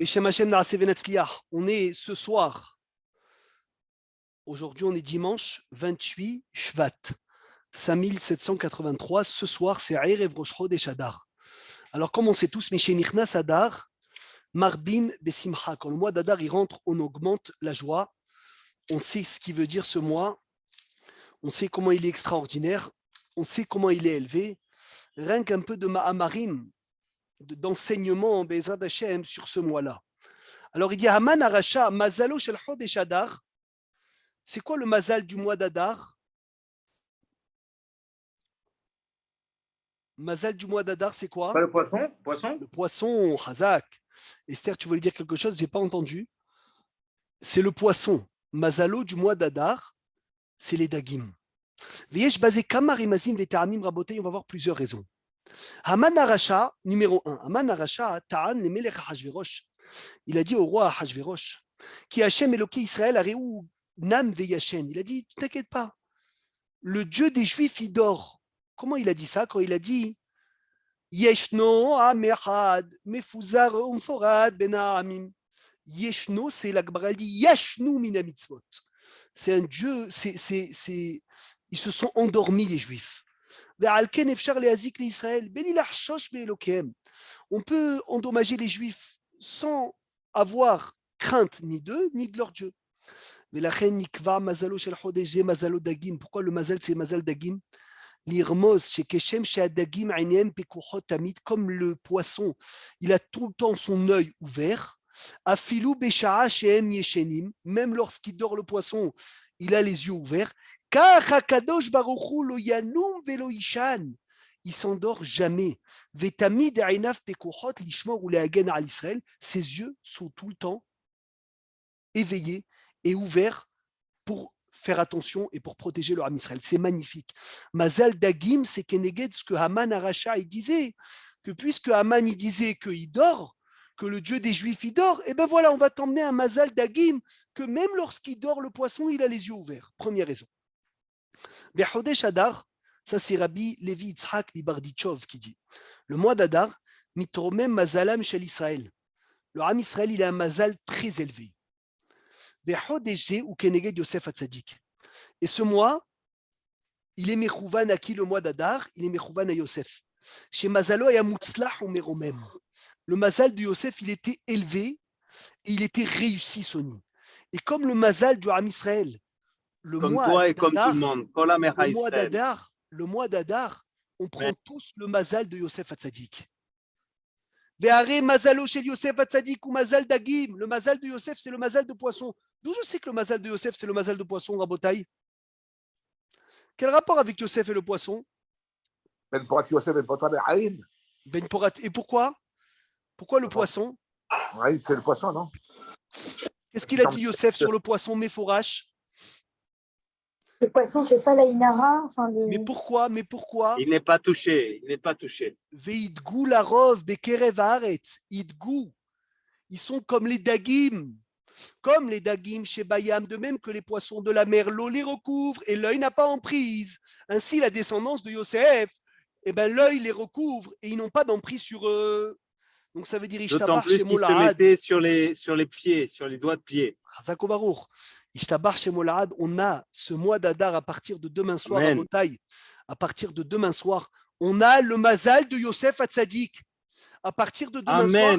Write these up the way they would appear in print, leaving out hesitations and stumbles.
Beshem Hashem Naaseh Venetzliach. On est ce soir, aujourd'hui on est dimanche 28 Shvat, 5783. Ce soir c'est Erev Rosh Chodesh Adar. Alors comme on sait tous, Mishenichnas Adar, Marbim Besimcha. Quand le mois d'Adar il rentre, on augmente la joie. On sait ce qu'il veut dire ce mois. On sait comment il est extraordinaire. On sait comment il est élevé. Rien qu'un peu de Ma'amarim, d'enseignement en Bezrat Hashem sur ce mois-là. Alors il dit Haman Arasha, Mazalo Shel Chodesh Adar. C'est quoi le mazal du mois d'Adar? Mazal du mois d'Adar, c'est quoi? Pas le poisson? Poisson? Le poisson, Hazak. Esther, tu voulais dire quelque chose? Je n'ai pas entendu. C'est le poisson. Mazalo du mois d'Adar, c'est les dagim. Veyesh basé kamarimazim veteramim raboté, on va voir plusieurs raisons. Haman Arasha, numéro 1. Haman Arasha, ta'an le melech Hashverosh. Il a dit au roi Hashverosh, qui Hachem Eloké Israël a réou Nam Veyashen. Il a dit, ne t'inquiète pas, le Dieu des Juifs, il dort. Comment il a dit ça? Quand il a dit Yeshno Amechad Mefuzar Umforad Ben Ha'amim. Yeshno, c'est la Gemara, elle dit Yashnu Mina Mitzvot. C'est un Dieu, ils se sont endormis, les Juifs. On peut endommager les Juifs sans avoir crainte ni d'eux, ni de leur Dieu. Pourquoi le mazal, c'est mazal dagim? Comme le poisson, il a tout le temps son œil ouvert. Même lorsqu'il dort le poisson, il a les yeux ouverts. Il s'endort jamais. Ses yeux sont tout le temps éveillés et ouverts pour faire attention et pour protéger le Ham Israël. C'est magnifique. Mazal Dagim, c'est Keneged ce que Haman Arasha il disait, que puisque Haman il disait qu'il dort, que le Dieu des Juifs il dort, et ben voilà, on va t'emmener un Mazal Dagim, que même lorsqu'il dort le poisson, il a les yeux ouverts. Première raison. Bechodesh Adar, ça c'est Rabbi Levi Yitzhak Mibardichov qui dit, le mois d'Adar, mitromem mazalam shel Israël. Le Ham Israël, il a un mazal très élevé. Ou Keneged Yosef Hatzadik. Et ce mois, il est Mechouvan à qui le mois d'Adar? Il est Mechouvan à Yosef. Chez Mazalo et Amutzlah, on met au même. Le mazal de Yosef, il était élevé et il était réussi, Sony. Et comme le mazal du Ham Israël, le mois d'Adar, on prend tous le mazal de Yosef Hatzadik. Ve'are mazalo chez Yosef Hatzadik ou mazal dagim. Le mazal de Yosef, c'est le mazal de poisson. D'où je sais que le mazal de Yosef, c'est le mazal de poisson, Rabotaï? Quel rapport avec Yosef et le poisson? Ben Porat Yosef, Ben Porat Aïn. Ben Porat. Et pourquoi? Pourquoi le poisson? Aïn, c'est le poisson, non? Qu'est-ce qu'il a dit Yosef sur le poisson Mephorash? Le poisson, c'est pas la Inara. Mais pourquoi? Il n'est pas touché. Veidgou larov bekerev haaretz. Idgou. Ils sont comme les dagim. Comme les dagim chez Bayam, de même que les poissons de la mer, l'eau les recouvre et l'œil n'a pas emprise. Ainsi, la descendance de Yosef, eh ben, l'œil les recouvre et ils n'ont pas d'emprise sur eux. Donc ça veut dire Ishtabar chez Molahad. D'autant plus qu'ils se mettaient sur les pieds, sur les doigts de pied. Chazak Baruch. Ishtabar chez Molahad, on a ce mois d'Adar à partir de demain soir à Botaï. À partir de demain soir, on a le mazal de Yosef Hatzadik. À partir de demain soir,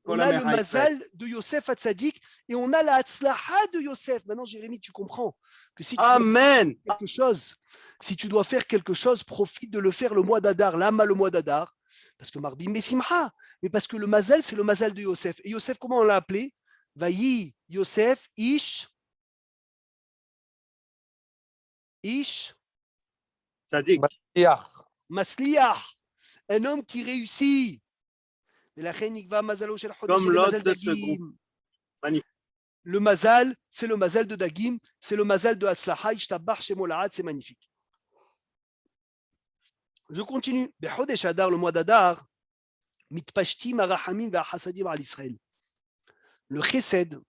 on a le mazal de Yosef Hatzadik et on a la Hatzlaha de Yosef. Maintenant, Jérémie, tu comprends que si tu dois faire quelque chose, profite de le faire le mois d'Adar. Lama le mois d'Adar, parce que Marbim Besimcha, mais parce que le mazal, c'est le mazal de Yosef. Et Yosef, comment on l'a appelé? Vayi Yosef Ish Tzadik. Masliach, un homme qui réussit. Comme l'autre de ce groupe. Le mazal, c'est le mazal de Dagim, c'est le mazal de Hatzlaha, Ishtabar chez Molahad, c'est magnifique. Je continue. Bechodesh Adar, le mois d'Adar, mitpashtim arahamim ve'achasadim al Israël. Le chesed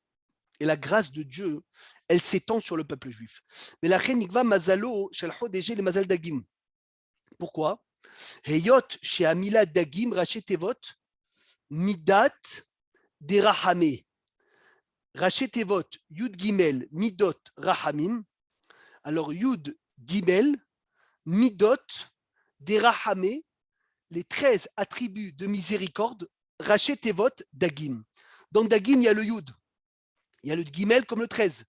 et la grâce de Dieu, elle s'étend sur le peuple juif. Mais la nikva mazalo shel chodesh le mazal Dagim. Pourquoi? Heyot chez Amila Dagim rachet tevot midat des Rahamé. Rachetevot, Yud Gimel, Midot, Rahamim. Alors, Yud Gimel, Midot, des Rahamé, les 13 attributs de miséricorde, Rachetevot, Dagim. Dans Dagim, il y a le Yud. Il y a le Gimel comme le 13.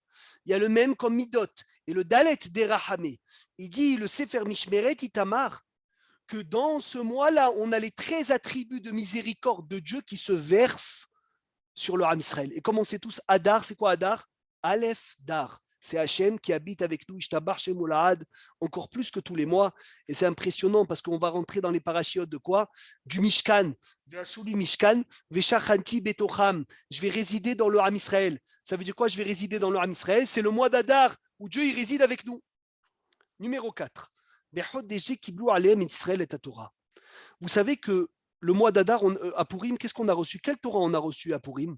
Il y a le même comme Midot. Et le Dalet des Rahamé. Il dit, le Sefer Mishmeret Itamar, que dans ce mois-là, on a les 13 attributs de miséricorde de Dieu qui se versent sur le Ham Israël. Et comme on sait tous, Adar, c'est quoi Adar? Aleph Dar. C'est Hachem qui habite avec nous, Ishtabar Shem Olahad, encore plus que tous les mois. Et c'est impressionnant parce qu'on va rentrer dans les parachiotes de quoi? Du Mishkan. Ve'asuli Mishkan, Ve'shachanti Betocham. Je vais résider dans le Ham Israël. Ça veut dire quoi? Je vais résider dans le Ham Israël. C'est le mois d'Adar où Dieu il réside avec nous. Numéro 4. Vous savez que le mois d'Adar, à Purim, qu'est-ce qu'on a reçu? Quelle Torah on a reçu à Purim?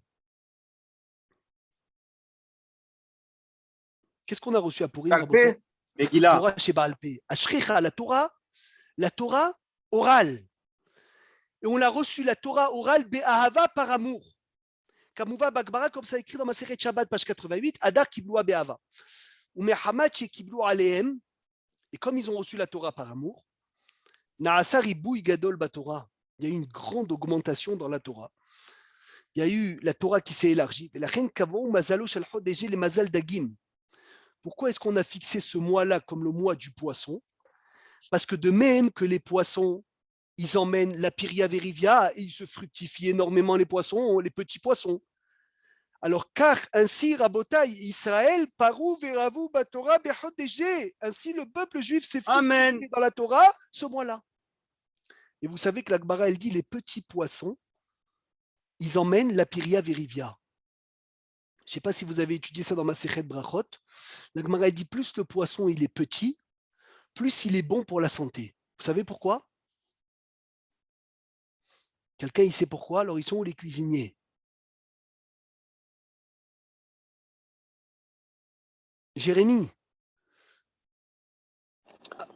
Qu'est-ce qu'on a reçu à Purim? Megillah. Torah chez Baal Pé. Ashricha, la Torah orale. Et on l'a reçu, la Torah orale, Be'ahava, par amour. Kamouva Bagbara, comme ça écrit dans ma série Shabbat, page 88, Adar Kibloua Be'ahava. Ou Mehamad chez Kibloua Alehem. Et comme ils ont reçu la Torah par amour, Naasar Ibouy Gadol Batorah. Il y a eu une grande augmentation dans la Torah. Il y a eu la Torah qui s'est élargie. Pourquoi est-ce qu'on a fixé ce mois-là comme le mois du poisson? Parce que de même que les poissons, ils emmènent la Piria Verivia et ils se fructifient énormément les poissons, les petits poissons. Alors, car ainsi, Rabotai, Israël, Parou, Veravu, Batora, Bechodégé, ainsi le peuple juif s'est fructifié dans la Torah ce mois-là. Et vous savez que la Gemara, elle dit, les petits poissons, ils emmènent la Piria Verivia. Je ne sais pas si vous avez étudié ça dans ma Sechet Brachot. La Gemara, elle dit, plus le poisson, il est petit, plus il est bon pour la santé. Vous savez pourquoi? Quelqu'un, il sait pourquoi? Alors, ils sont où les cuisiniers? Jérémy?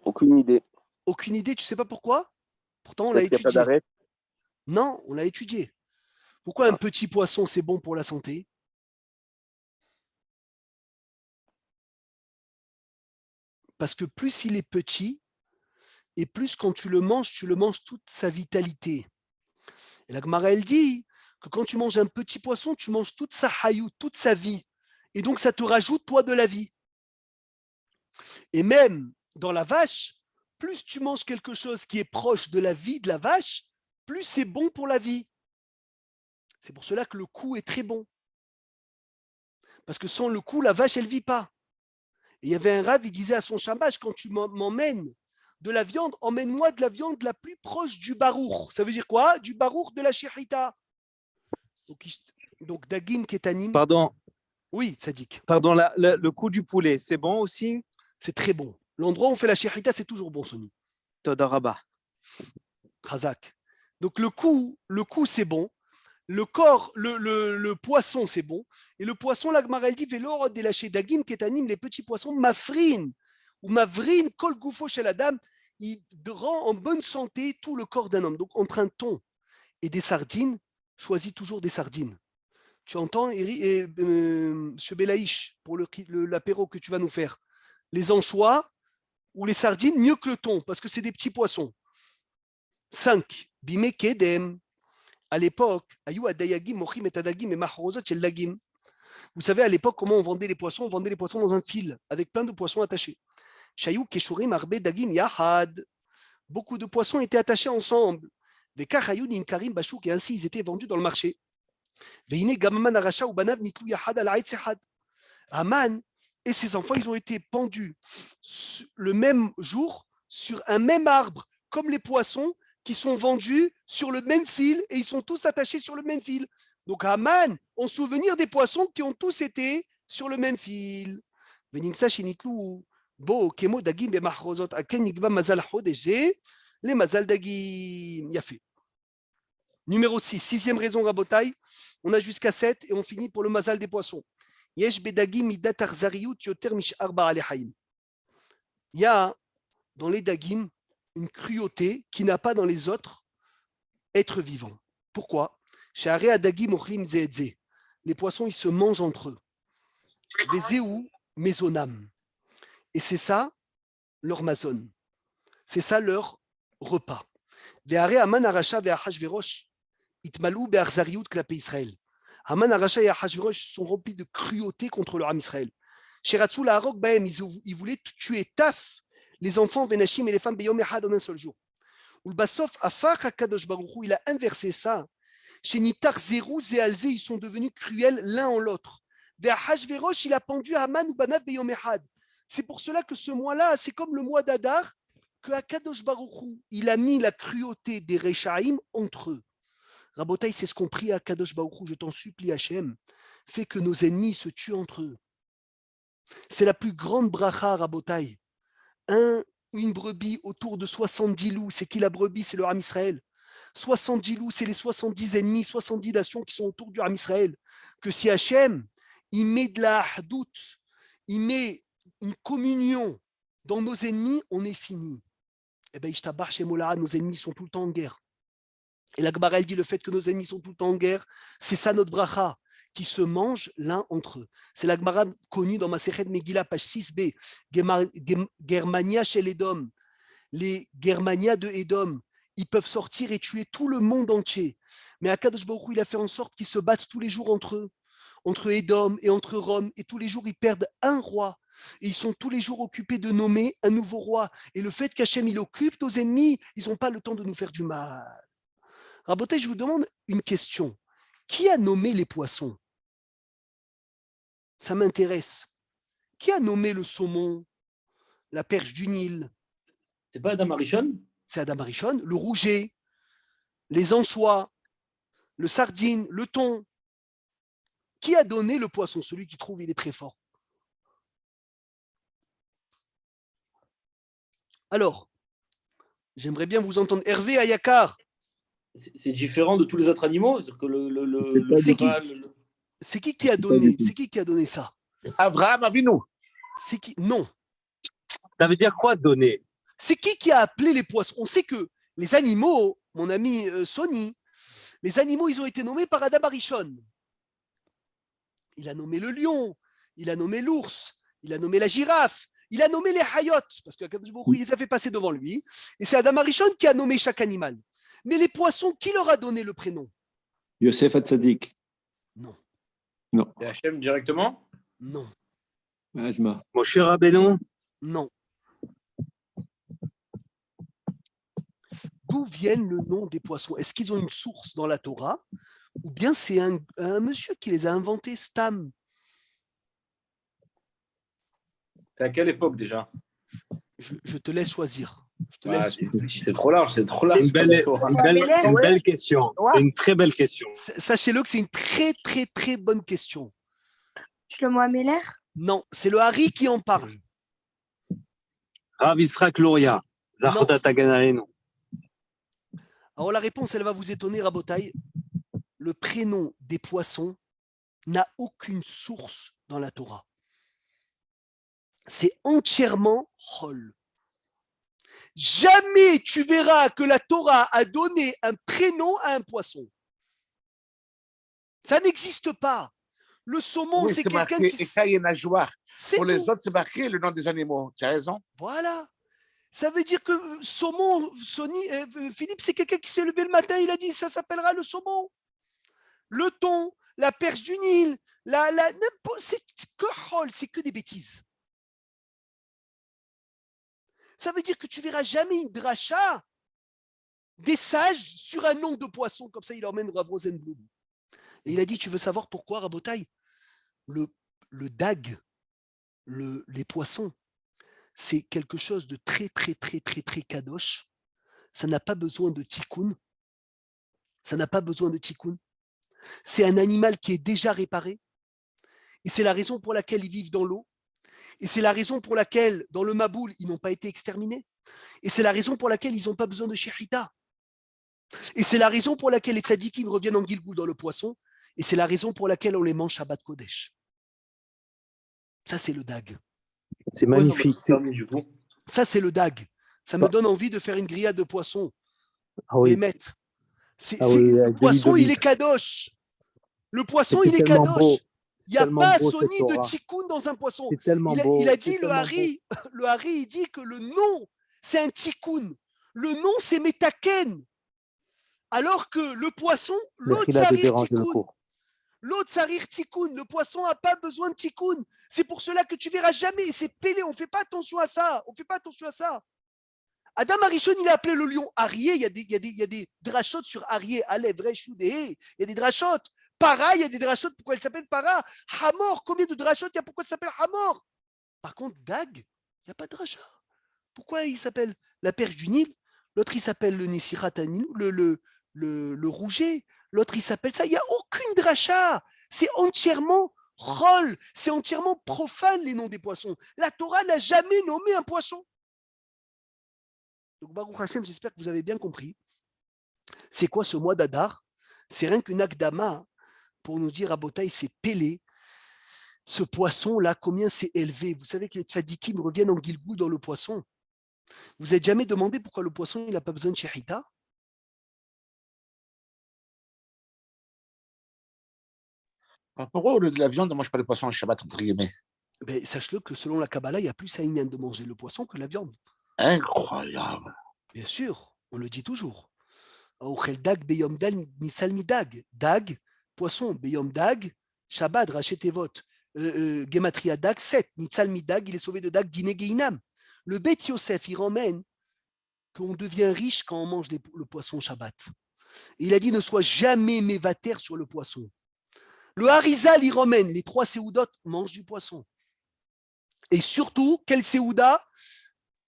Aucune idée. Aucune idée, tu ne sais pas pourquoi? Pourtant, on l'a étudié. Non, on l'a étudié. Pourquoi un petit poisson, c'est bon pour la santé? Parce que plus il est petit, et plus quand tu le manges toute sa vitalité. Et la Gemara, elle dit que quand tu manges un petit poisson, tu manges toute sa hayou, toute sa vie. Et donc, ça te rajoute, toi, de la vie. Et même dans la vache, plus tu manges quelque chose qui est proche de la vie de la vache, plus c'est bon pour la vie. C'est pour cela que le cou est très bon. Parce que sans le cou, la vache, elle ne vit pas. Et il y avait un rav, il disait à son shamash, quand tu m'emmènes de la viande, emmène-moi de la viande la plus proche du barour. Ça veut dire quoi? Du barour de la shirita. Donc Dagim Ketanim. Pardon. Oui, Tzadik. Pardon, le coup du poulet, c'est bon aussi? C'est très bon. L'endroit où on fait la shirita, c'est toujours bon, Sony. Todaraba. Khazak. Donc le coup, c'est bon. Le corps, le poisson, c'est bon. Et le poisson, la Gemara, elle dit, Vélor de lâcher Dagim Ketanim, les petits poissons, mafrin, ou mavrine, kol goufo chez la dame, il rend en bonne santé tout le corps d'un homme. Donc entre un thon et des sardines, choisis toujours des sardines. Tu entends, M. Belaïch, pour l'apéro que tu vas nous faire, les anchois ou les sardines, mieux que le thon, parce que c'est des petits poissons. 5. Bime kedem. À l'époque, vous savez, à l'époque, comment on vendait les poissons? On vendait les poissons dans un fil, avec plein de poissons attachés. Beaucoup de poissons étaient attachés ensemble. Et ainsi, ils étaient vendus dans le marché. Aman et ses enfants, ils ont été pendus le même jour sur un même arbre, comme les poissons qui sont vendus sur le même fil et ils sont tous attachés sur le même fil. Donc Aman, en souvenir des poissons qui ont tous été sur le même fil. Bo kemo dagim be mahrozot aken yigba mazal hodege les mazal dagim. Yafé. Numéro 6, sixième raison Rabotai. On a jusqu'à 7 et on finit pour le mazal des poissons. Yesh bedagim midat arzariyut yoter mish arba alehaim. Il y a dans les dagim une cruauté qui n'a pas dans les autres êtres vivants. Pourquoi? She'arei adagim ochlim ze et ze. Les poissons, ils se mangent entre eux. Vezeu mezonam. Et c'est ça leur mazon. C'est ça leur repas. Ve'arei Haman Arasha ve'Achashverosh itmalou be'achzariut klape Israël. Haman Arasha et Achashverosh sont remplis de cruauté contre le Ham Israël. Sheratzu la'arok bahem, ils voulaient tuer taf les enfants, Venashim et les femmes, Beyom Echad en un seul jour. Ulbasof Afach HaKadosh Baruch Hu, il a inversé ça. Chez Nitar Zerou et Alze, ils sont devenus cruels l'un en l'autre. Ve'Achashverosh, il a pendu Haman ou Banav Beyom Echad. C'est pour cela que ce mois-là, c'est comme le mois d'Adar, que HaKadosh Baruch Hu, il a mis la cruauté des Rechaïm entre eux. Rabotai, c'est ce qu'on prie à HaKadosh Baruch Hu, je t'en supplie Hachem, fais que nos ennemis se tuent entre eux. C'est la plus grande bracha, Rabotai. Une brebis autour de 70 loups. C'est qui la brebis? C'est le Ham Israël. 70 loups, c'est les 70 ennemis, 70 nations qui sont autour du Ham Israël. Que si Hachem, il met de la hadout, il met une communion dans nos ennemis, on est fini. Eh bien, Ishtabar Shemolah, nos ennemis sont tout le temps en guerre. Et la Gemara, elle dit le fait que nos ennemis sont tout le temps en guerre, c'est ça notre bracha, qui se mangent l'un entre eux. C'est la Gemara connue dans Masechet Megillah, page 6b, Germania chez l'Édom. Les Germania de Édom, ils peuvent sortir et tuer tout le monde entier. Mais Akadosh Baruch Hu, il a fait en sorte qu'ils se battent tous les jours entre eux, entre Édom et entre Rome, et tous les jours, ils perdent un roi. Et ils sont tous les jours occupés de nommer un nouveau roi. Et le fait qu'Hachem, il occupe nos ennemis, ils n'ont pas le temps de nous faire du mal. Rabotai, je vous demande une question. Qui a nommé les poissons? Ça m'intéresse. Qui a nommé le saumon, la perche du Nil? C'est pas Adam Arishon? C'est Adam Arishon. Le rouget, les anchois, le sardine, le thon. Qui a donné le poisson? Celui qui trouve, il est très fort. Alors, j'aimerais bien vous entendre. Hervé Ayakar. C'est différent de tous les autres animaux? C'est-à-dire que le cheval, C'est qui a donné? C'est qui a donné ça? Avraham Avinu. C'est qui? Non. Ça veut dire quoi donner? C'est qui a appelé les poissons? On sait que les animaux, mon ami Sony, les animaux, ils ont été nommés par Adam Arishon. Il a nommé le lion, il a nommé l'ours, il a nommé la girafe, il a nommé les hayot, parce qu'il les a fait passer devant lui. Et c'est Adam Arishon qui a nommé chaque animal. Mais les poissons, qui leur a donné le prénom? Yosef Hatzadik. Non. Non. c'est Hachem directement? Non. Asma. Moshe Rabbeinu? Non. D'où viennent le nom des poissons? Est-ce qu'ils ont une source dans la Torah? Ou bien c'est un monsieur qui les a inventés, Stam? C'est à quelle époque déjà? Je te laisse choisir. Je te laisse réfléchir. C'est trop large, c'est trop large. C'est une belle question. C'est une très belle question. Sachez-le que c'est une très, très, très bonne question. Shlomo Ameler? Non, c'est le Hari qui en parle. Rav Yitzhak Luria. Zachodat Hagan Aleinu. Alors la réponse, elle va vous étonner, Rabotai. Le prénom des poissons n'a aucune source dans la Torah. C'est entièrement Chol. Jamais tu verras que la Torah a donné un prénom à un poisson. Ça n'existe pas. Le saumon, Oui, c'est c'est quelqu'un marqué qui... écaille et nageoire. C'est Pour les tout. autres, c'est marqué le nom des animaux. Tu as raison. Voilà. Ça veut dire que saumon, Philippe, c'est quelqu'un qui s'est levé le matin, il a dit ça s'appellera le saumon. Le thon, la perche du Nil, c'est que Chol, c'est que des bêtises. Ça veut dire que tu verras jamais une dracha des sages sur un nom de poisson, comme ça il emmène Rav Rosenblum. Et il a dit, tu veux savoir pourquoi, Rabotai? Le dag, les poissons, c'est quelque chose de très, très, très, très, très kadosh. Ça n'a pas besoin de tikkun. Ça n'a pas besoin de tikkun. C'est un animal qui est déjà réparé. Et c'est la raison pour laquelle ils vivent dans l'eau. Et c'est la raison pour laquelle, dans le Maboul, ils n'ont pas été exterminés. Et c'est la raison pour laquelle ils n'ont pas besoin de shechita. Et c'est la raison pour laquelle les tzadikim reviennent en Gilgoul dans le poisson. Et c'est la raison pour laquelle on les mange Shabbat Kodesh. Ça, c'est le dag. C'est magnifique. Ça, c'est le dag. Ça me donne envie de faire une grillade de poisson. Ah oui. Bémet. Ah oui, Le avec de poisson, l'huile il est d'olive. kadosh. Le poisson, C'est il est tellement kadosh. beau. Il n'y a Tellement pas beau, cette Sony de Torah. tikkun dans un poisson. C'est tellement Il beau. a c'est dit, tellement beau. le Hari, il dit que le nom, c'est un tikkun. Le nom, c'est metaken. Alors que le poisson, l'autre Mechila de sarir déranger le tikkun. cours. L'autre sarir tikkun. Le poisson n'a pas besoin de tikkun. C'est pour cela que tu verras jamais. C'est pélé. On ne fait pas attention à ça. On fait pas attention à ça. Adam Arishon, il a appelé le lion Arié. Il y a des drachotes sur Arié. Alev, Resh, Yudé. Il y a des drachotes. Para, il y a des drachotes. Pourquoi elle s'appelle Para? Hamor, combien de drachotes il y a? Pourquoi ça s'appelle Hamor? Par contre, Dag, il n'y a pas de drachat. Pourquoi il s'appelle la perche du Nil? L'autre, il s'appelle le Nessirat Anilou, le rouget. L'autre, il s'appelle ça. Il n'y a aucune dracha. C'est entièrement rôle. C'est entièrement profane, les noms des poissons. La Torah n'a jamais nommé un poisson. Donc, Baruch Hashem, j'espère que vous avez bien compris. C'est quoi ce mois d'Adar? C'est rien qu'une akdama pour nous dire, Abotaï, c'est Pélé. Ce poisson-là, combien c'est élevé? Vous savez que les tzadikim reviennent en Gilgoul dans le poisson. Vous n'êtes jamais demandé pourquoi le poisson il n'a pas besoin de shérita? Pourquoi au lieu de la viande, on ne mange pas le poisson le Shabbat, entre guillemets? Ben, sache-le que selon la Kabbalah, il y a plus à Inyan de manger le poisson que la viande. Incroyable. Bien sûr, on le dit toujours. Aochel dag beyom dag nisal midag. Dag, poisson, beyom dag, Shabbat, rachetevot. Gematria dag, 7. Nitzal midag, il est sauvé de dag, dîner geinam. Le Bet Yosef, il ramène qu'on devient riche quand on mange le poisson Shabbat. Et il a dit ne sois jamais mévater sur le poisson. Le Harizal, il ramène les 3 séoudotes, mangent du poisson. Et surtout, quel séouda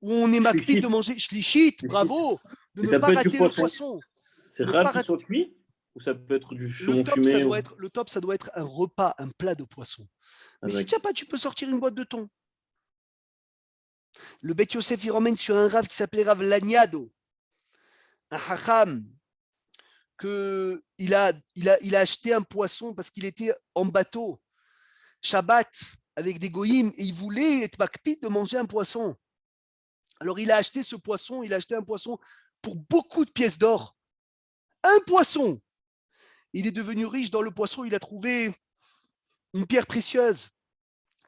où on est makpid de manger shlichit, bravo, de ne pas rater le poisson. C'est rare qu'il soit cuit ou ça peut être du chaumon fumé Le top, ça doit être un repas, un plat de poisson. Mais si tu n'as pas, tu peux sortir une boîte de thon. Le Bet Yosef, il ramène sur un rave qui s'appelait Rav Laniado, un hacham, qu'il a acheté un poisson parce qu'il était en bateau, Shabbat, avec des goïms, et il voulait être makpid de manger un poisson. Alors il a acheté ce poisson, il a acheté un poisson pour beaucoup de pièces d'or. Un poisson. Il est devenu riche dans le poisson, il a trouvé une pierre précieuse.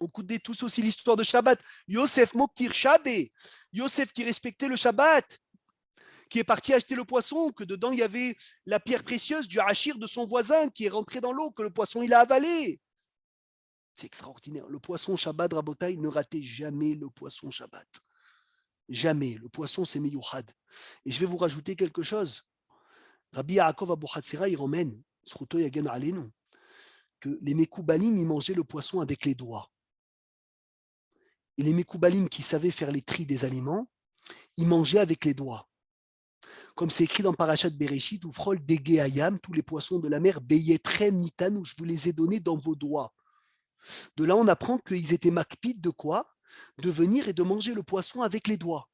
On coudait tous aussi l'histoire de Shabbat. Yosef Mokir Shabé, Yosef qui respectait le Shabbat, qui est parti acheter le poisson, que dedans il y avait la pierre précieuse du hachir de son voisin qui est rentré dans l'eau, que le poisson il a avalé. C'est extraordinaire. Le poisson Shabbat, Rabotai, ne ratez jamais le poisson Shabbat. Jamais. Le poisson, c'est meyouchad. Et je vais vous rajouter quelque chose. Rabbi Yaakov Abu Hatzira, il ramène, Sruto Yagen Alenu, que les Mekoubalim, ils mangeaient le poisson avec les doigts. Et les Mekoubalim qui savaient faire les tris des aliments, ils mangeaient avec les doigts. Comme c'est écrit dans Parashat Bereshit, ou Frol Dege Ayam, tous les poissons de la mer, Beyetrem Nitan, où je vous les ai donnés dans vos doigts. De là, on apprend qu'ils étaient makpid de quoi? De venir et de manger le poisson avec les doigts.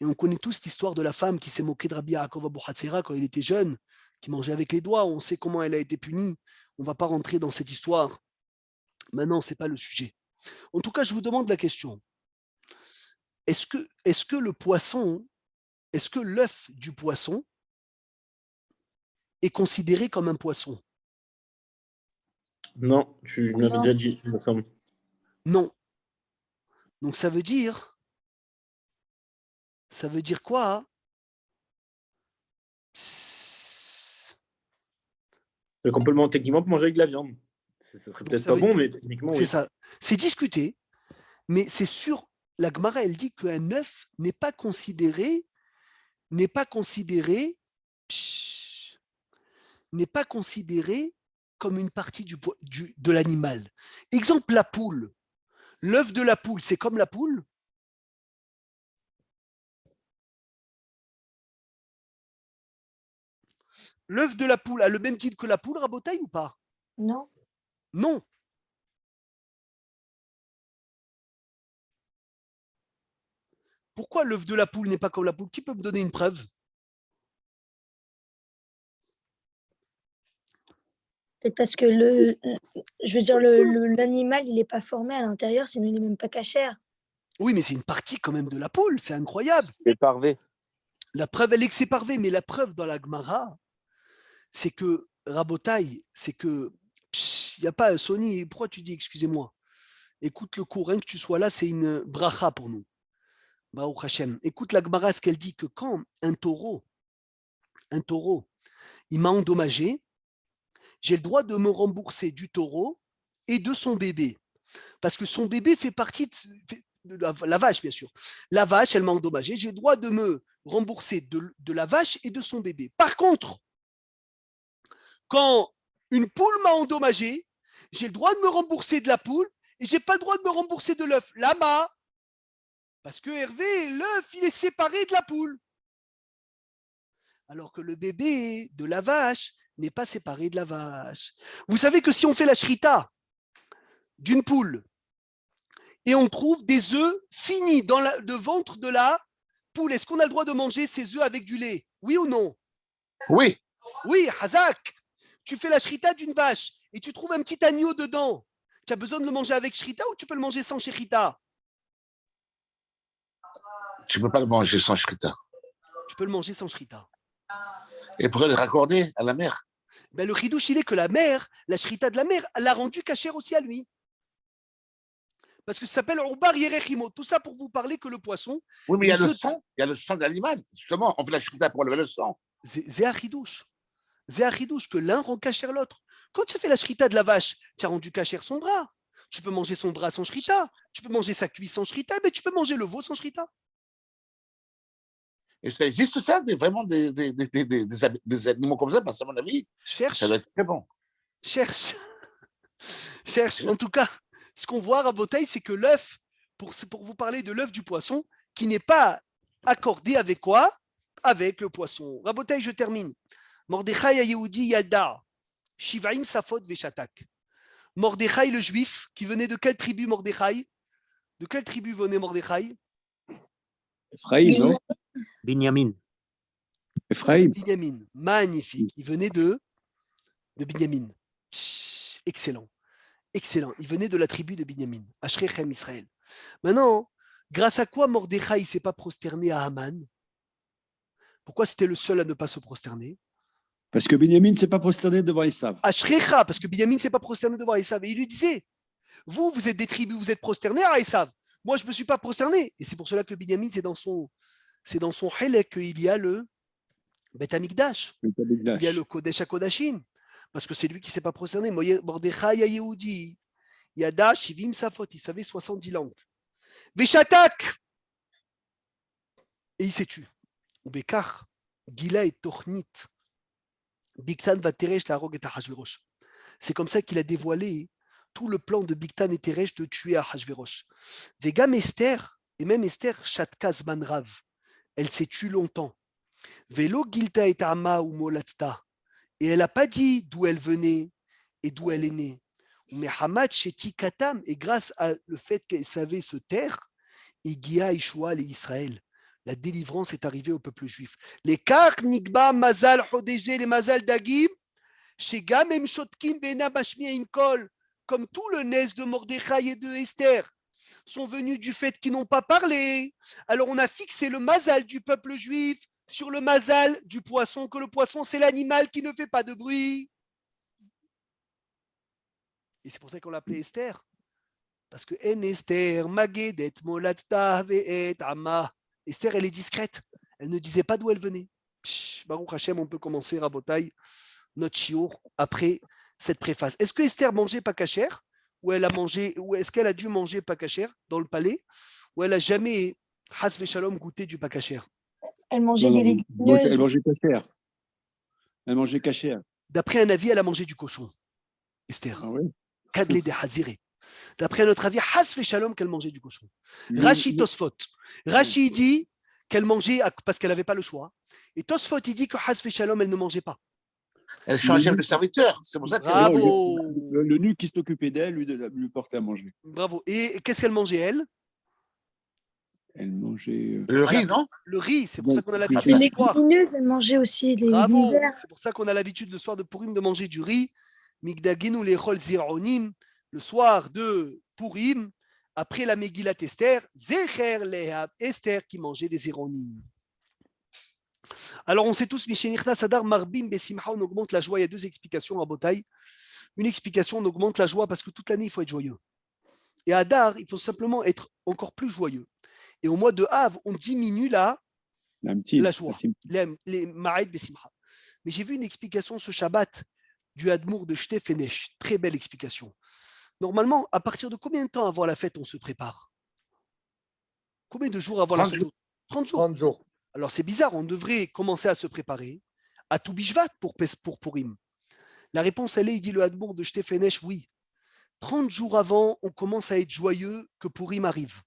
Et on connaît tous cette histoire de la femme qui s'est moquée de Rabbi Yaakov Abu Hatzira quand il était jeune, qui mangeait avec les doigts. On sait comment elle a été punie. On ne va pas rentrer dans cette histoire. Maintenant, ce n'est pas le sujet. En tout cas, je vous demande la question. Est-ce que le poisson, est-ce que l'œuf du poisson est considéré comme un poisson? Non, tu m'avais déjà dit, il me semble. Non. Donc ça veut dire quoi? C'est complètement techniquement pour manger avec de la viande. Ça serait peut-être pas bon, mais techniquement, c'est oui. ça. C'est discuté, mais c'est sûr, la Gemara, elle dit qu'un œuf n'est pas considéré comme une partie de l'animal. Exemple, la poule. L'œuf de la poule, c'est comme la poule? L'œuf de la poule a le même titre que la poule, Rabotaï, ou pas? Non. Non. Pourquoi l'œuf de la poule n'est pas comme la poule? Qui peut me donner une preuve? Peut-être parce que l'animal, il n'est pas formé à l'intérieur, sinon il n'est même pas cachère. Oui, mais c'est une partie quand même de la poule, c'est incroyable. C'est parvé. La preuve, elle est que c'est parvé, mais la preuve dans la Gemara, c'est que, Rabotaï, c'est que, il n'y a pas, Sony, pourquoi tu dis excusez-moi? Écoute le cours, rien que tu sois là, c'est une bracha pour nous. Baruch Hashem. Écoute la Gemara, ce qu'elle dit, que quand un taureau, il m'a endommagé, j'ai le droit de me rembourser du taureau et de son bébé. Parce que son bébé fait partie de la vache, bien sûr. La vache, elle m'a endommagé, j'ai le droit de me rembourser de la vache et de son bébé. Par contre, quand une poule m'a endommagé, j'ai le droit de me rembourser de la poule et j'ai pas le droit de me rembourser de l'œuf. Lama, parce que Hervé, l'œuf, il est séparé de la poule. Alors que le bébé de la vache n'est pas séparé de la vache. Vous savez que si on fait la shrita d'une poule et on trouve des œufs finis dans le ventre de la poule, est-ce qu'on a le droit de manger ces œufs avec du lait? Oui ou non? Oui. Oui, Hazak. Tu fais la shrita d'une vache et tu trouves un petit agneau dedans. Tu as besoin de le manger avec shrita ou tu peux le manger sans shrita? Tu ne peux pas le manger sans shrita. Tu peux le manger sans shrita. Et pourquoi le raccorder à la mer? Ben, le chidouche, il est que la mère, la shrita de la mère, l'a rendu cachère aussi à lui. Parce que ça s'appelle Ubar Yerechimo. Tout ça pour vous parler que le poisson. Oui, mais il y a le sang de l'animal. Justement, on fait la shrita pour lever le sang. C'est un chidouche. C'est un chidouche que l'un rend cachère l'autre. Quand tu as fait la shrita de la vache, tu as rendu cachère son bras. Tu peux manger son bras sans shrita. Tu peux manger sa cuisse sans shrita, mais tu peux manger le veau sans shrita. Et ça existe ça, vraiment des animaux comme ça, parce que à mon avis, Cherche. ça doit être très bon. Cherche. En tout cas, ce qu'on voit à Botaï, c'est que l'œuf, pour vous parler de l'œuf du poisson, qui n'est pas accordé avec quoi? Avec le poisson. Rabotaï, je termine. Mordechai Yehoudi Yada, Shivaim Safot Veshatak. Mordechai le juif, qui venait de quelle tribu Mordechai? De quelle tribu venait Mordechai? Ephraïm, non? Binyamin. Ephraïm. Binyamin. Magnifique. Il venait de Binyamin. Excellent. Excellent. Il venait de la tribu de Binyamin. Ashrechem Israël. Maintenant, grâce à quoi Mordechai ne s'est pas prosterné à Haman? Pourquoi c'était le seul à ne pas se prosterner? Parce que Benjamin ne s'est pas prosterné devant Esav. Ashrecha, parce que Binyamin ne s'est pas prosterné devant Esav. Et il lui disait, vous êtes des tribus, vous êtes prosternés à Esav. Moi, je ne me suis pas prosterné. Et c'est pour cela que Binyamin, c'est dans son Helek qu'il y a le Bet Amikdash. Il y a le Kodesh HaKodashim. Parce que c'est lui qui ne s'est pas prosterné. Mordechai Yehoudi, Yada, Shivim Safot, il savait 70 langues. Veshatak! Et il s'est tué. Ubekar, Gila et Tochnit. Bigtan va Teresh la rogue et Hashverosh. C'est comme ça qu'il a dévoilé tout le plan de Bigtan et Teresh de tuer à Hashverosh. Vegam Esther, et même Esther, Shatkaz Manrav, elle s'est tuée longtemps. Velo Gilta et Ama ou Molatzta. Et elle n'a pas dit d'où elle venait et d'où elle est née. Mais Hamad Sheti Katam, et grâce à le fait qu'elle savait se taire, Igia Ishua les Israël. La délivrance est arrivée au peuple juif. Les Kach Nigba Mazal Hodege les Mazal Dagim, Shegam Em Shotkim Bena Bashmi Kol, comme tout le nez de Mordechai et de Esther, sont venus du fait qu'ils n'ont pas parlé. Alors on a fixé le Mazal du peuple juif sur le Mazal du poisson, que le poisson c'est l'animal qui ne fait pas de bruit. Et c'est pour ça qu'on l'appelait Esther. Parce que En Esther, Magedet, Molatzta, Ve'et, Amma. Esther, elle est discrète. Elle ne disait pas d'où elle venait. Baruch Hashem, on peut commencer, Rabotai, notre chiour, après cette préface. Est-ce que Esther mangeait pas cachère? Ou elle a mangé, ou est-ce qu'elle a dû manger pas cachère dans le palais? Ou elle a jamais, has v'shalom, goûté du pas cachère? Elle mangeait des légumineuses. Elle mangeait cachère. Elle mangeait cachère. D'après un avis, elle a mangé du cochon. Esther. Ah oui? Kadlé de Haziré. D'après notre avis, has v'shalom qu'elle mangeait du cochon. Rashi Tosfot. Rashi dit qu'elle mangeait parce qu'elle n'avait pas le choix. Et Tosfot, il dit que has v'shalom, elle ne mangeait pas. Elle changeait de serviteur. C'est pour ça que Bravo. Le nu qui s'occupait d'elle lui portait à manger. Bravo. Et qu'est-ce qu'elle mangeait, elle? Elle mangeait. le riz, non? Le riz, c'est pour ça qu'on a Les l'habitude le soir. légumineuses, elle mangeait aussi des Bravo. légumes verts. C'est pour ça qu'on a l'habitude le soir de Purim de manger du riz. Migdaginu lechol zironim. Le soir de Purim, après la Megillat Esther, Zecher Lehab, Esther qui mangeait des zironim. Alors, on sait tous, Mishenichna Sadar Marbim Besimcha, on augmente la joie. Il y a deux explications à Botaï. Une explication, on augmente la joie parce que toute l'année, il faut être joyeux. Et à Adar, il faut simplement être encore plus joyeux. Et au mois de Av, on diminue la joie, les Ma'ed Besimcha. Mais j'ai vu une explication ce Shabbat du Hadmour de Shtefenesh. Très belle explication. Normalement, à partir de combien de temps avant la fête on se prépare? Combien de jours avant la fête? 30 jours. 30 jours. Alors c'est bizarre, on devrait commencer à se préparer à Tou Bishvat pour Purim. La réponse, elle est, il dit le Hadmour de Shtefenesh, oui. 30 jours avant, on commence à être joyeux que Purim arrive.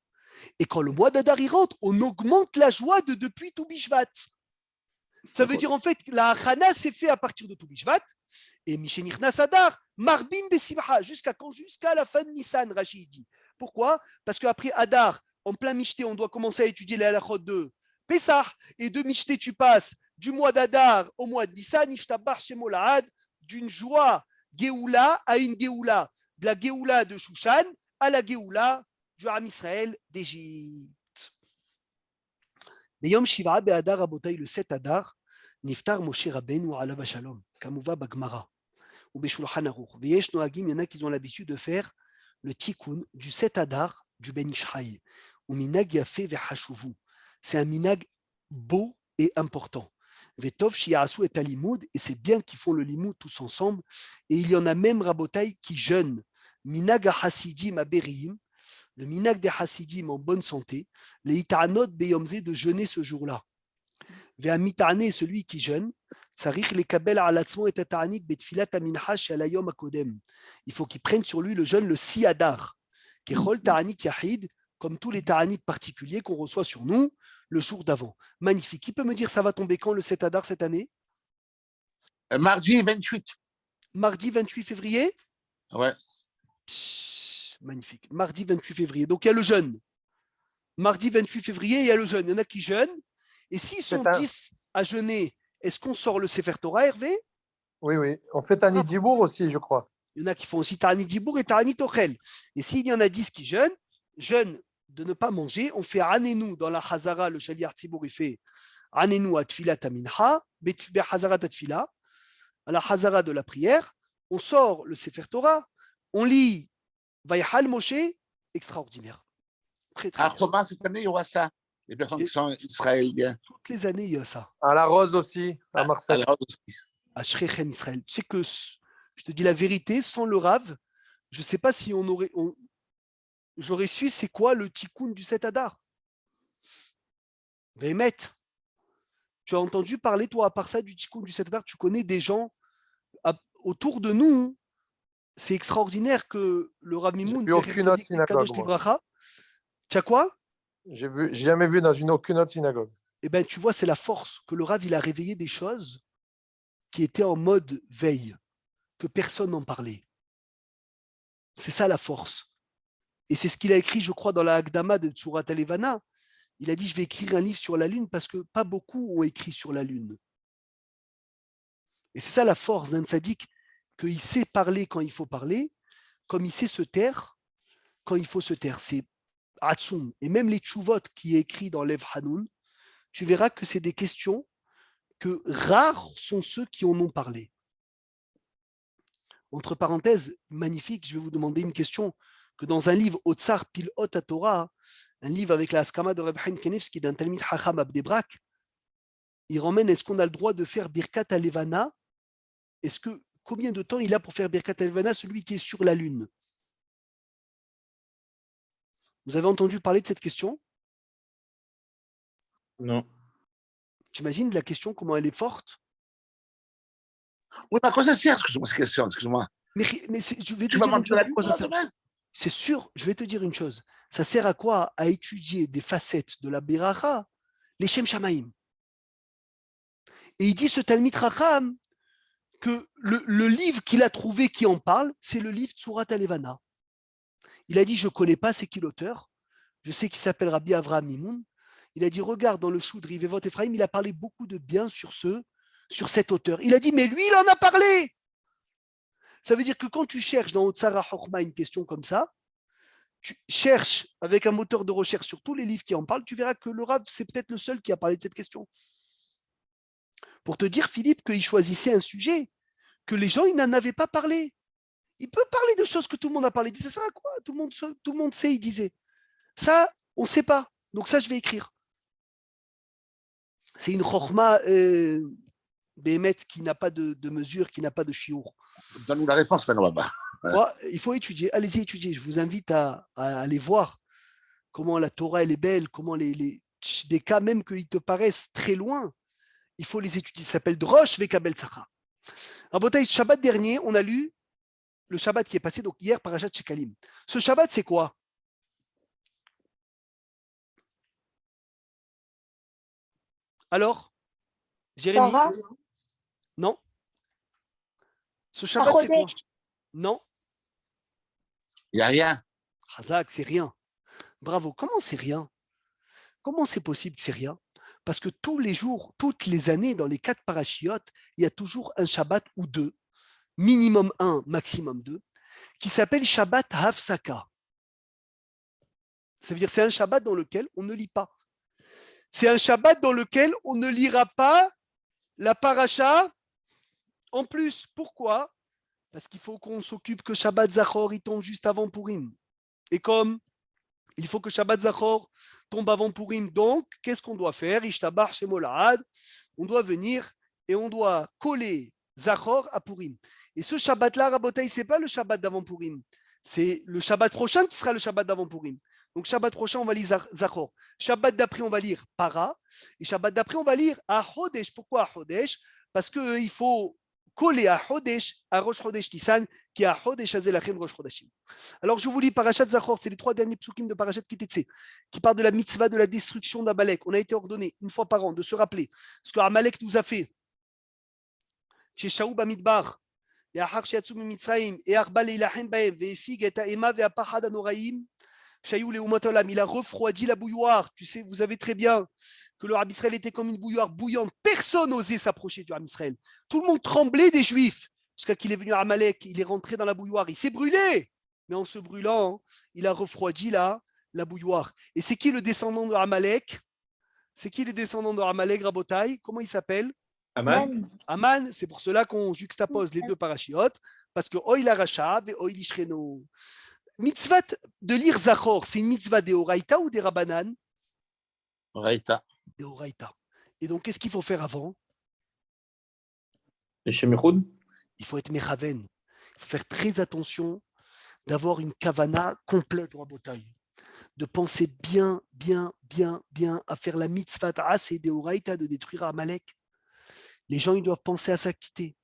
Et quand le mois d'Adar y rentre, on augmente la joie depuis Tou Bishvat. Ça veut dire en fait que la Hachana s'est fait à partir de Tou Bishvat et Mishenichnas Adar, Marbim Besimcha, jusqu'à quand? Jusqu'à la fin de Nissan, Rachid dit. Pourquoi? Parce qu'après Adar, en plein Mishté, on doit commencer à étudier les halachot de Pessah, et de Mishté, tu passes du mois d'Adar au mois de Nissan, Ishtabach Shemolahad, d'une joie Géoula à une Géoula, de la Géoula de Shushan à la Géoula du Ham Israël d'Égypte. Mais Yom Shiva Be'adar Abotai, le 7 Adar, Niftar Moshe Rabbeinu alav shalom, Kamuva Bagmara, ou Beshulchan Aruch. Veyesh Noagim, il y en a qui ont l'habitude de faire le tikkun du 7 Adar du Ben Ishraï, ou Minag Yafe Vehashuvu. C'est un minag beau et important. Vetov Shiasu et Alimoud, et c'est bien qu'ils font le limoud tous ensemble. Et il y en a même Rabotai qui jeûnent. Minag Hasidim Aberiim, le minag des Hasidim en bonne santé, les Itanot Beyomze de jeûner ce jour-là. Ve'amitane, celui qui jeûne, Tsarich les Kabel Alatzmo et Tatanit Betfilat Aminha Shalayom Akodem. Il faut qu'il prenne sur lui le jeûne le 6 Adar. Kechol Ta'anit Yahid, comme tous les ta'anit particuliers qu'on reçoit sur nous le jour d'avant. Magnifique. Qui peut me dire ça va tomber quand le 7 Adar cette année? Mardi 28. Mardi 28 février? Ouais. Magnifique. Mardi 28 février. Donc il y a le jeûne. Mardi 28 février, il y a le jeûne. Il y en a qui jeûnent. Et s'ils sont 10 à jeûner, est-ce qu'on sort le Sefer Torah, Hervé? Oui, oui. On fait Tanit Dibour aussi, je crois. Il y en a qui font aussi Ta'anit Dibour et Ta'anit Ochel. Et s'il y en a 10 qui jeûnent de ne pas manger, on fait Anenu dans la Hazara, le Shaliach Tzibour, il fait Anenu Atfila Taminha, Hazara Tatfila, à la Hazara de la prière, on sort le Sefer Torah, on lit Vayhal Moshe, extraordinaire. Très, très À Thomas, cette année, il y aura ça. Les personnes qui sont israéliennes. Toutes les années, il y a ça. À la Rose aussi, à Marseille. À la Rose aussi. À Shrechem Israël. Tu sais que, je te dis la vérité, sans le Rav, je ne sais pas si j'aurais su c'est quoi le tikkun du 7 Adar. Bémet, tu as entendu parler, toi, à part ça, du tikkun du 7 Adar, tu connais des gens autour de nous. C'est extraordinaire que le Rav Mimoun, aucune autre synagogue. Tu as quoi? J'ai jamais vu dans aucune autre synagogue. Eh bien, tu vois, c'est la force que le Rav, il a réveillé des choses qui étaient en mode veille, que personne n'en parlait. C'est ça la force. Et c'est ce qu'il a écrit, je crois, dans la Hagdama de Tsurat Alevana. Il a dit, je vais écrire un livre sur la Lune parce que pas beaucoup ont écrit sur la Lune. Et c'est ça la force d'un tzaddik, qu'il sait parler quand il faut parler, comme il sait se taire quand il faut se taire. C'est Hatsum. Et même les tchouvot qui est écrit dans l'Ev Hanoun, tu verras que c'est des questions que rares sont ceux qui en ont parlé. Entre parenthèses, magnifique, je vais vous demander une question que dans un livre, Otsar Pilot à Torah, un livre avec la Askama de Reb Chaim Kanevski d'un Talmid Chacham Abdebrak, il ramène, est-ce qu'on a le droit de faire Birkat Alevana? Combien de temps il a pour faire Birkat Alevana, celui qui est sur la Lune? Vous avez entendu parler de cette question? Non. T'imagines la question, comment elle est forte? Oui, mais à quoi ça sert, excuse-moi, cette question, excuse-moi. Mais je vais te Tu vas dire une mentir chose, la à quoi ça sert. demain? C'est sûr, je vais te dire une chose. Ça sert à quoi? À étudier des facettes de la Beracha, les Shem Shamaim. Et il dit, ce Talmid Chacham, que le livre qu'il a trouvé qui en parle, c'est le livre Tsurat Alevana. Il a dit, je ne connais pas c'est qui l'auteur, je sais qu'il s'appelle Rabbi Avraham Mimoun. Il a dit, regarde dans le Choudri Vevot Ephraim, il a parlé beaucoup de bien sur cet auteur. Il a dit, mais lui, il en a parlé. Ça veut dire que quand tu cherches dans Otsara Chochma une question comme ça, tu cherches avec un moteur de recherche sur tous les livres qui en parlent, tu verras que le Rav, c'est peut-être le seul qui a parlé de cette question. pour te dire, Philippe, qu'il choisissait un sujet que les gens, ils n'en avaient pas parlé. Il peut parler de choses que tout le monde a parlé. Il disait, ça sert à quoi? Tout le monde sait, il disait. Ça, on ne sait pas. Donc ça, je vais écrire. C'est une chorma béhémet qui n'a pas de mesure, qui n'a pas de chiour. Donne-nous la réponse, maintenant, Baba. Il faut étudier. Allez-y étudier. Je vous invite à aller voir comment la Torah elle est belle, comment des cas même qu'ils te paraissent très loin, il faut les étudier. Ça s'appelle Drosh Vekabel Tzachar. Rabotai, Shabbat dernier, on a lu le Shabbat qui est passé, donc hier, Parashat Shekalim. Ce Shabbat, c'est quoi? Alors, Jérémy? Sarah. Non. Ce Shabbat, c'est quoi? Achodesh. Non. Il n'y a rien. Hazak, c'est rien. Bravo. Comment c'est rien? Comment c'est possible que c'est rien? Parce que tous les jours, toutes les années, dans les 4 parachiotes, il y a toujours un Shabbat ou 2, minimum 1, maximum 2, qui s'appelle Shabbat Hafsaka. Ça veut dire que c'est un Shabbat dans lequel on ne lit pas. C'est un Shabbat dans lequel on ne lira pas la paracha en plus. Pourquoi? Parce qu'il faut qu'on s'occupe que Shabbat Zachor il tombe juste avant Purim. Et comme il faut que Shabbat Zachor tombe avant Purim, donc qu'est-ce qu'on doit faire? Ishtabar Shemolad. On doit venir et on doit coller Zachor à Purim. Et ce Shabbat-là, Rabotai, ce n'est pas le Shabbat d'avant Purim. C'est le Shabbat prochain qui sera le Shabbat d'avant Purim. Donc Shabbat prochain, on va lire Zachor. Shabbat d'après, on va lire Para. Et Shabbat d'après, on va lire Ahodesh. Pourquoi Ahodesh? Parce qu'il faut coller à Hodesh, à Rosh Chodesh Nissan, qui est à Hodesh Azelachem Rosh Chodashim. Alors je vous lis Parashat Zachor, c'est les 3 derniers psukim de Parashat Kitetse, qui parlent de la mitzvah de la destruction d'Amalek. On a été ordonné une fois par an de se rappeler ce que Amalek nous a fait. Chez Shaou Bamidbar, לאחר שיצאו ממצרים, ארבע להילחם בהם, והפיג את האימה והפחד הנוראים, שהיו לאומות העולם. Il a refroidi la bouilloire. Tu sais, vous savez très bien que le Rab Israël était comme une bouilloire bouillante. Personne n'osait s'approcher du Rab Israël. Tout le monde tremblait des Juifs. Jusqu'à qu'il est venu à Amalek, il est rentré dans la bouilloire. Il s'est brûlé. Mais en se brûlant, il a refroidi la bouilloire. Et c'est qui le descendant de Amalek? C'est qui le descendant de Amalek, Rabotai? Comment il s'appelle? Aman. Aman, c'est pour cela qu'on juxtapose les 2 parachiotes, parce que Oil Arachab et Oil Ishreno. Mitzvah de lire Zachor, c'est une mitzvah des Oraïta ou des Rabanan? Raïta. Des Oraïta. Et donc, qu'est-ce qu'il faut faire avant? Et chez Mechoud? Il faut être Mechaven. Il faut faire très attention d'avoir une kavana complète, Rabotai. De penser bien à faire la mitzvah et des Oraïta de détruire Amalek. Les gens, ils doivent penser à s'acquitter.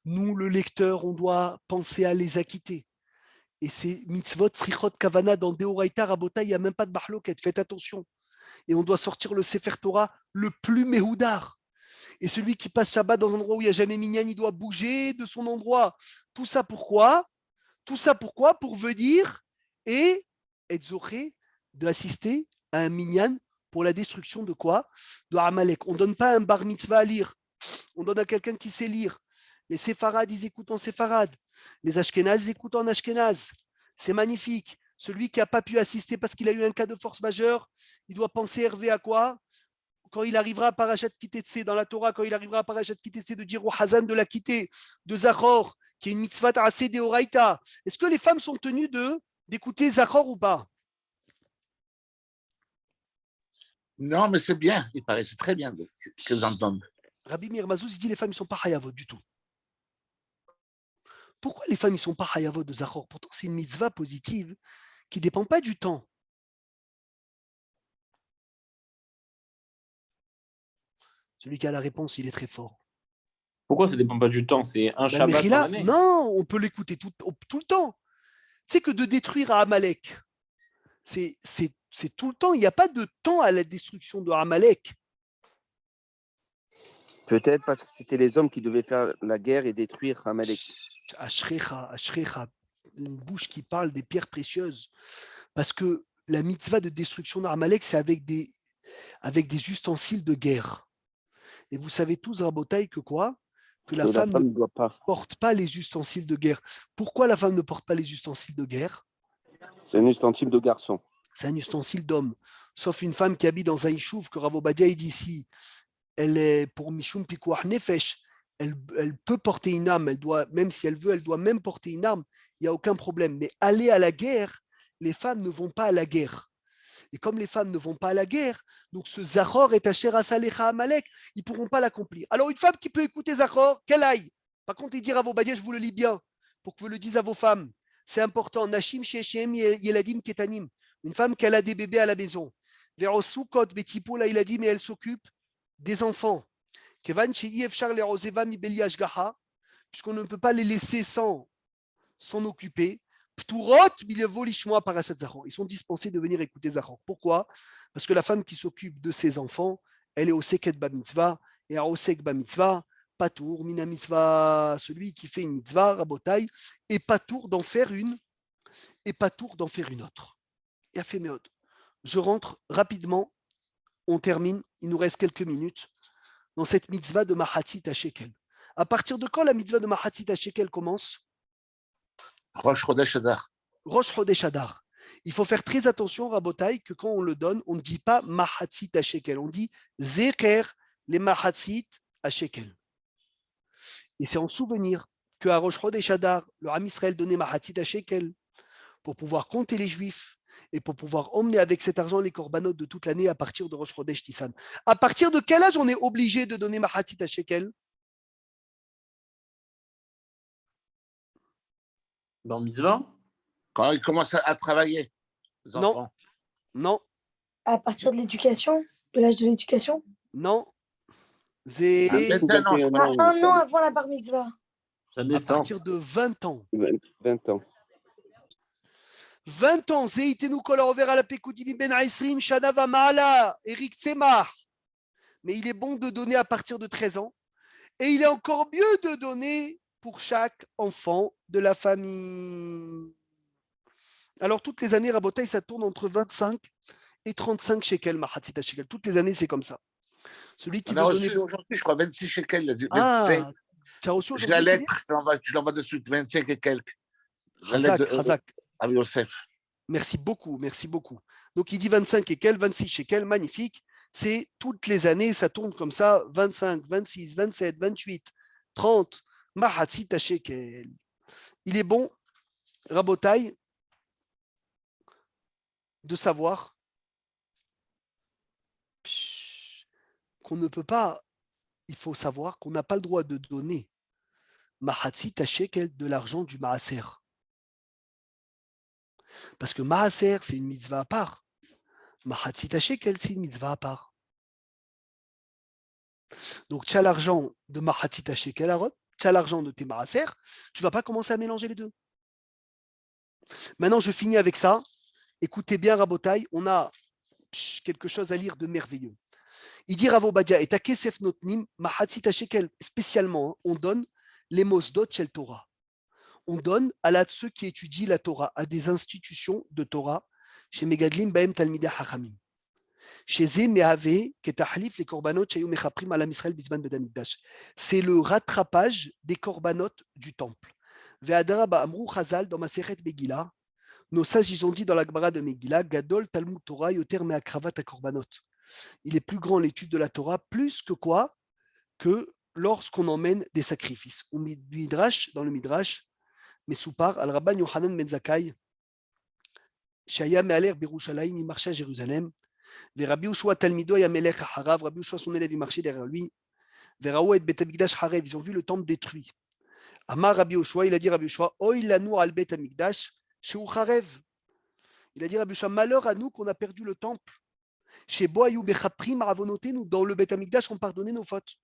Nous, le lecteur, on doit penser à les acquitter. Et c'est mitzvot, srichot, kavana, dans Deoraita, Rabota, il n'y a même pas de bahloket, faites attention. Et on doit sortir le Sefer Torah le plus méhoudar. Et celui qui passe Shabbat dans un endroit où il n'y a jamais minyan, il doit bouger de son endroit. Tout ça pourquoi? Pour venir et être zoché d'assister à un minyan pour la destruction de quoi? De Amalek. On ne donne pas un bar mitzvah à lire. On donne à quelqu'un qui sait lire. Les séfarades, ils écoutent en séfarade. Les ashkénazes, ils écoutent en ashkénaze. C'est magnifique. Celui qui n'a pas pu assister parce qu'il a eu un cas de force majeure, il doit penser Hervé à quoi? Quand il arrivera à Parashat Kitetse, dans la Torah, quand il arrivera à Parashat Kitetse, de dire au Hazan de la quitter, de Zachor, qui est une mitzvah assez de Oraïta. Est-ce que les femmes sont tenues d'écouter Zachor ou pas? Non, mais c'est bien. Il paraît, c'est très bien que vous entendez. Rabbi Meir Mazouz dit les femmes ne sont pas hayavot du tout. Pourquoi les femmes ne sont pas hayavot de Zachor? Pourtant, c'est une mitzvah positive qui ne dépend pas du temps. Celui qui a la réponse, il est très fort. Pourquoi ça ne dépend pas du temps? C'est un Shabbat par année. Non, on peut l'écouter tout le temps. Tu sais que de détruire à Amalek, c'est tout le temps. Il n'y a pas de temps à la destruction de Amalek. Peut-être parce que c'était les hommes qui devaient faire la guerre et détruire Amalek. Ashrecha, une bouche qui parle des pierres précieuses. Parce que la mitzvah de destruction d'Amalek, c'est avec des ustensiles de guerre. Et vous savez tous, Rabotai, que quoi? Que la femme ne porte pas les ustensiles de guerre. Pourquoi la femme ne porte pas les ustensiles de guerre? C'est un ustensile de garçon. C'est un ustensile d'homme. Sauf une femme qui habite dans un ishouf que Rav Obadia dit ici. elle est pour Mishum Pikuach Nefesh, elle peut porter une arme, elle doit, même si elle veut, elle doit même porter une arme, il n'y a aucun problème. Mais aller à la guerre, les femmes ne vont pas à la guerre. Et comme les femmes ne vont pas à la guerre, donc ce Zachor est Asher Asalecha Amalek, ils ne pourront pas l'accomplir. Alors une femme qui peut écouter Zachor, qu'elle aille. Par contre, et dire à vos badiens, je vous le lis bien, pour que vous le disiez à vos femmes. C'est important. Nashim Shechem Yeladim Ketanim. Une femme qui a des bébés à la maison. Verosukot Betipo la Yeladim, et elle s'occupe des enfants. Kevan Efchar le Roseva mi Beli Ashgaha, puisqu'on ne peut pas les laisser sans s'en occuper. Pturot Bilevo Lishmoa Parashat Zachor. Ils sont dispensés de venir écouter Zachor. Pourquoi? Parce que la femme qui s'occupe de ses enfants, elle est au Seket Ba Mitzvah, et à Osek Ba Mitzvah, Patour, Mina Mitzvah, celui qui fait une mitzvah, Rabotai, et Patour d'en faire une, et Patour d'en faire une autre. Et à Féméod. Je rentre rapidement, on termine, il nous reste quelques minutes, dans cette mitzvah de Mahatzit à Shekel. À partir de quand la mitzvah de Mahatzit à Shekel commence? Rosh Chodesh Adar. Rosh Chodesh Adar. Il faut faire très attention, Rabotai, que quand on le donne, on ne dit pas Mahatzit à Shekel, on dit Zeker les Mahatzit à Shekel. Et c'est en souvenir qu'à Rosh Chodesh Adar, le Ham Israël donnait Mahatzit à Shekel pour pouvoir compter les Juifs et pour pouvoir emmener avec cet argent les korbanot de toute l'année à partir de Rosh Chodesh Tissan. À partir de quel âge on est obligé de donner Mahatzit à Shekel? Dans Mitzvah? Quand ils commencent à travailler, les Non. enfants. Non, À partir de l'éducation, de l'âge de l'éducation. non. C'est Maintenant, je À crois. un an avant la bar mitzvah. La à naissance. partir de 20 ans. 20 ans. 20 ans, Zeitenu kol haover al pekudim ben 20 shana v'ma'ala, Eric Tzemach. Mais il est bon de donner à partir de 13 ans. Et il est encore mieux de donner pour chaque enfant de la famille. Alors, toutes les années, Rabotai, ça tourne entre 25 et 35 shekels, Mahatzit shekel. Toutes les années, c'est comme ça. Celui qui On a veut donner. reçu aujourd'hui, je crois, 26 shekels. 25. Ah, tu as reçu Je aujourd'hui la combien? lettre, je l'envoie de suite, 25 et quelques. La Chazak, lettre de Chazak. Rabbi Yosef. Merci beaucoup, merci beaucoup. Donc, il dit 25 shekels, 26 shekels, magnifique. C'est toutes les années, ça tourne comme ça, 25, 26, 27, 28, 30, Mahatzit shekel. Il est bon, Rabotai, de savoir qu'on ne peut pas, il faut savoir qu'on n'a pas le droit de donner Mahatzit shekel de l'argent du Maaser. Parce que Maaser, c'est une mitzvah à part. Mahatzit shekel, c'est une mitzvah à part. Donc, tu as l'argent de Mahatzit shekel Arot, tu as l'argent de tes Maaser, tu ne vas pas commencer à mélanger les deux. Maintenant, je finis avec ça. Écoutez bien, Rabotai, on a quelque chose à lire de merveilleux. Il dit Rav Obadia, et Takesef Notnim, Mahatzit shekel, spécialement, on donne les Mosdot Shel Torah. On donne à ceux qui étudient la Torah, à des institutions de Torah, chez Megadlim Baem Talmidei Hachamim. Chez Ze Mehave, Ketahlif, les korbanot, Shayu Mechaprim Alam Israël Bizman Bedamikdash. C'est le rattrapage des korbanot du temple. Ve'adara Ba'amru Chazal, dans ma Masechet Megillah, nos sages, ils ont dit dans la Gemara de Megillah, Gadol Talmud Torah Yoter Me'akravat HaKorbanot. Il est plus grand l'étude de la Torah, plus que quoi? Que lorsqu'on emmène des sacrifices. Au Midrash, dans le Midrash, Mesoupar, al Rabban Yohanan ben Zakkai, Shaya Me'aler Birushalayim, il marchait à Jérusalem. Rabbi Ushua Talmido Yamelech Harav, Rabbi Ushua son élève, il marchait derrière lui. Veraou et Bet Hamikdash Harev, ils ont vu le temple détruit. Amar Rabbi Ushua, il a dit Rabbi Ushua, Oy lanu al Bet Hamikdash, Sheu Harev. Il a dit Rabbi Ushua, malheur à nous qu'on a perdu le temple. Chez Boayou Bechaprim Aravonotenu, dans le Bet Hamikdash, on pardonnait nos fautes.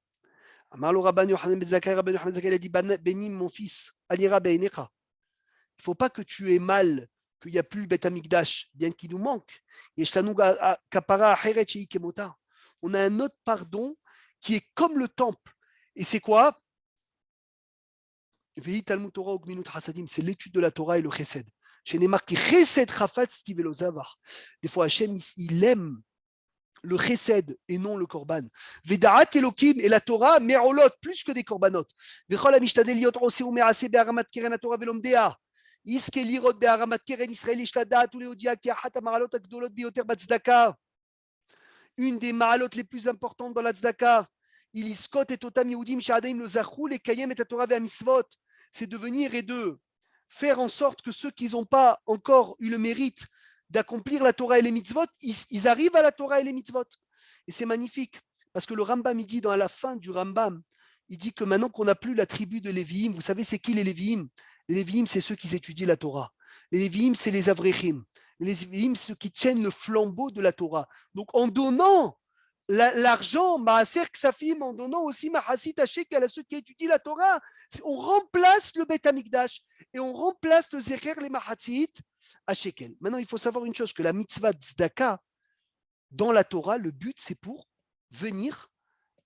Amar le Rabban Yohanan ben Zakkai, Rabban Yohanan ben Zakkai, il a dit Benim, mon fils, Alira Beinecha. Il ne faut pas que tu aies mal qu'il n'y a plus le Bet Hamikdash, bien qu'il nous manque. On a un autre pardon qui est comme le temple. Et c'est quoi? C'est l'étude de la Torah et le chesed. Chez les marqués chesed chafat stivelo zavar. Des fois, Hachem, il aime le chesed et non le korban. Vedaat Elokim et la Torah, merolot, plus que des korbanot. Vecholamishtadel yot oseu me'aseh be'aramat keren haTorah velomdea. Iske lirot be'aramat keren Israël ishlada tous les odia ki achat hamaralot agdolot bioter batzedaka. Une des ma'alot les plus importantes dans la tzedaka, c'est de venir et de faire en sorte que ceux qui n'ont pas encore eu le mérite d'accomplir la Torah et les mitzvot, ils arrivent à la Torah et les mitzvot. Et c'est magnifique, parce que le Rambam, il dit dans la fin du Rambam, il dit que maintenant qu'on n'a plus la tribu de Lévi'im, vous savez c'est qui les Lévi'im? Les Lévi'im, c'est ceux qui étudient la Torah. Les Lévi'im, c'est les Avrechim. Les Lévi'im, c'est ceux qui tiennent le flambeau de la Torah. Donc en donnant l'argent, Maaser Ksafim, en donnant aussi Mahasit Hashekel à ceux qui étudient la Torah, on remplace le Beth Amikdash et on remplace le Zecher les Mahatzit Hashekel. Maintenant, il faut savoir une chose, que la mitzvah Tzedaka, dans la Torah, le but, c'est pour venir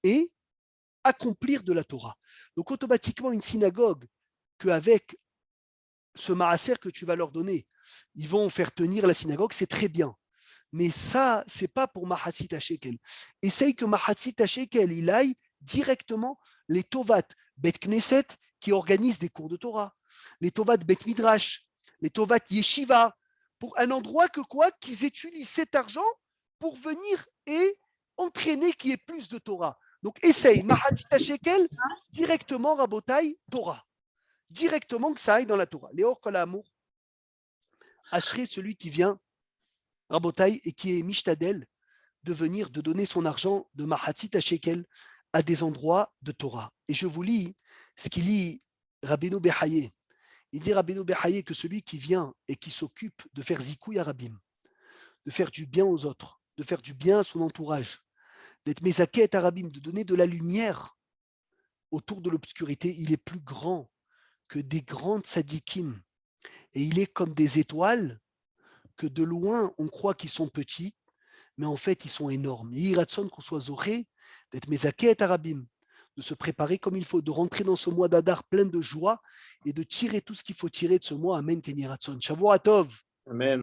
et accomplir de la Torah. Donc automatiquement, une synagogue, qu'avec ce Maaser que tu vas leur donner, ils vont faire tenir la synagogue, c'est très bien. Mais ça, c'est pas pour Mahatzit Hashekel. Essaye que Mahatzit Hashekel, il aille directement les Tovat Bet Knesset qui organisent des cours de Torah, les Tovat Bet Midrash, les Tovat Yeshiva, pour un endroit que quoi, qu'ils utilisent cet argent pour venir et entraîner qu'il y ait plus de Torah. Donc essaye Mahatzit Hashekel directement Rabotai Torah. Directement que ça aille dans la Torah. Léor Kolamour, Ashré, celui qui vient Rabotai et qui est Mishtadel de venir, de donner son argent de Mahatzit Hashekel à des endroits de Torah. Et je vous lis ce qu'il lit Rabbeinu Behaye. Il dit Rabbeinu Behaye que celui qui vient et qui s'occupe de faire Zikouy Arabim, de faire du bien aux autres, de faire du bien à son entourage, d'être Mezaket Arabim, de donner de la lumière autour de l'obscurité, il est plus grand que des grands tzadikim. Et il est comme des étoiles que de loin, on croit qu'ils sont petits, mais en fait, ils sont énormes. Il ratson qu'on soit zoré, d'être Mezaket Arabim, de se préparer comme il faut, de rentrer dans ce mois d'Adar plein de joie et de tirer tout ce qu'il faut tirer de ce mois. Amen, Kenny Ratson. Shavuot Tov. Amen.